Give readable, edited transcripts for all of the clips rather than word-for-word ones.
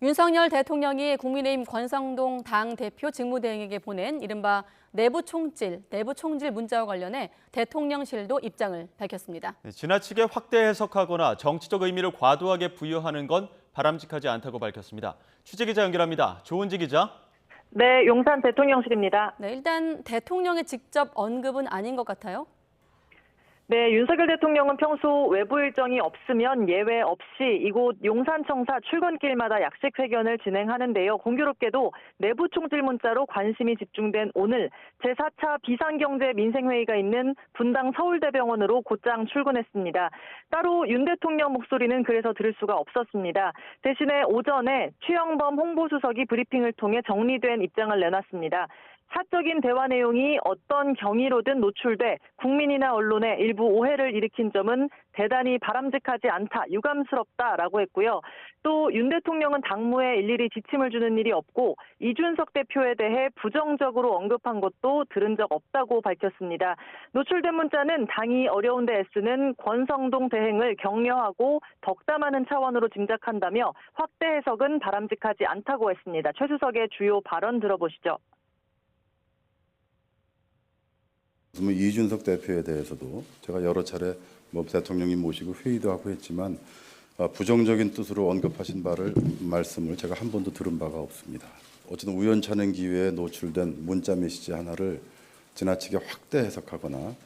윤석열 대통령이 국민의힘 권성동 당대표 직무대행에게 보낸 이른바 내부 총질 문자와 관련해 대통령실도 입장을 밝혔습니다. 지나치게 확대 해석하거나 정치적 의미를 과도하게 부여하는 건 바람직하지 않다고 밝혔습니다. 취재기자 연결합니다. 조은지 기자. 네, 용산 대통령실입니다. 네, 일단 대통령의 직접 언급은 아닌 것 같아요. 네, 윤석열 대통령은 평소 외부 일정이 없으면 예외 없이 이곳 용산청사 출근길마다 약식 회견을 진행하는데요. 공교롭게도 내부 총질 문자로 관심이 집중된 오늘 제4차 비상경제민생회의가 있는 분당 서울대병원으로 곧장 출근했습니다. 따로 윤 대통령 목소리는 그래서 들을 수가 없었습니다. 대신에 오전에 최영범 홍보수석이 브리핑을 통해 정리된 입장을 내놨습니다. 사적인 대화 내용이 어떤 경위로든 노출돼 국민이나 언론에 일부 오해를 일으킨 점은 대단히 바람직하지 않다, 유감스럽다라고 했고요. 또 윤 대통령은 당무에 일일이 지침을 주는 일이 없고 이준석 대표에 대해 부정적으로 언급한 것도 들은 적 없다고 밝혔습니다. 노출된 문자는 당이 어려운 데 애쓰는 권성동 대행을 격려하고 덕담하는 차원으로 짐작한다며 확대 해석은 바람직하지 않다고 했습니다. 최수석의 주요 발언 들어보시죠. 이준석 대표에 대해서도 제가 여러 차례 대통령님 모시고 회의도 하고 했지만 부정적인 뜻으로 언급하신 말씀을 제가 한 번도 들은 바가 없습니다. 어쨌든 우연찮은 기회에 노출된 문자 메시지 하나를 지나치게 확대 해석하거나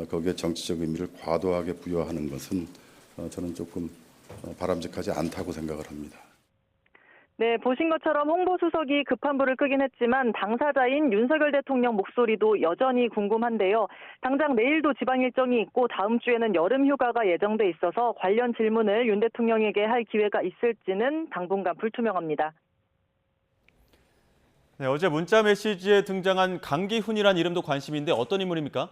거기에 정치적 의미를 과도하게 부여하는 것은 저는 조금 바람직하지 않다고 생각을 합니다. 네, 보신 것처럼 홍보수석이 급한 불을 끄긴 했지만 당사자인 윤석열 대통령 목소리도 여전히 궁금한데요. 당장 내일도 지방 일정이 있고 다음 주에는 여름 휴가가 예정돼 있어서 관련 질문을 윤 대통령에게 할 기회가 있을지는 당분간 불투명합니다. 네, 어제 문자 메시지에 등장한 강기훈이란 이름도 관심인데 어떤 인물입니까?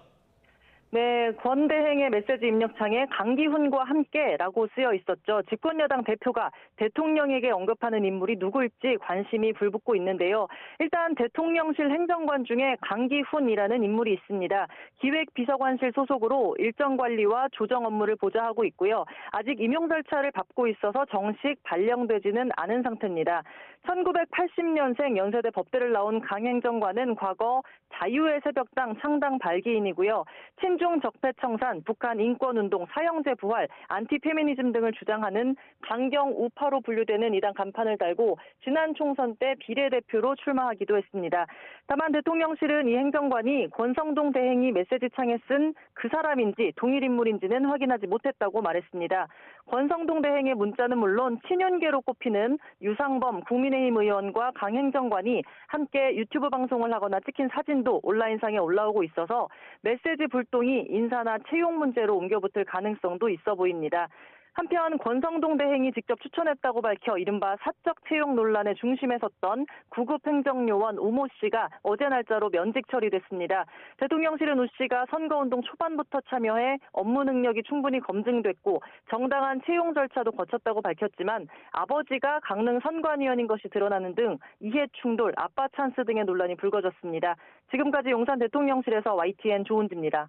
네, 권 대행의 메시지 입력창에 강기훈과 함께라고 쓰여 있었죠. 집권여당 대표가 대통령에게 언급하는 인물이 누구일지 관심이 불붙고 있는데요. 일단 대통령실 행정관 중에 강기훈이라는 인물이 있습니다. 기획비서관실 소속으로 일정 관리와 조정 업무를 보좌하고 있고요. 아직 임용 절차를 밟고 있어서 정식 발령되지는 않은 상태입니다. 1980년생 연세대 법대를 나온 강 행정관은 과거 자유의 새벽당 창당 발기인이고요. 친중 적폐청산, 북한 인권운동, 사형제 부활, 안티페미니즘 등을 주장하는 강경 우파로 분류되는 이당 간판을 달고 지난 총선 때 비례대표로 출마하기도 했습니다. 다만 대통령실은 이 행정관이 권성동 대행이 메시지창에 쓴 그 사람인지 동일 인물인지는 확인하지 못했다고 말했습니다. 권성동 대행의 문자는 물론 친윤계로 꼽히는 유상범 국민의힘 의원과 강 행정관이 함께 유튜브 방송을 하거나 찍힌 사진도 온라인상에 올라오고 있어서 메시지 불똥이 인사나 채용 문제로 옮겨붙을 가능성도 있어 보입니다. 한편 권성동 대행이 직접 추천했다고 밝혀 이른바 사적 채용 논란의 중심에 섰던 구급 행정요원 우모 씨가 어제 날짜로 면직 처리됐습니다. 대통령실은 우 씨가 선거운동 초반부터 참여해 업무 능력이 충분히 검증됐고 정당한 채용 절차도 거쳤다고 밝혔지만 아버지가 강릉 선관위원인 것이 드러나는 등 이해 충돌, 아빠 찬스 등의 논란이 불거졌습니다. 지금까지 용산 대통령실에서 YTN 조은지입니다.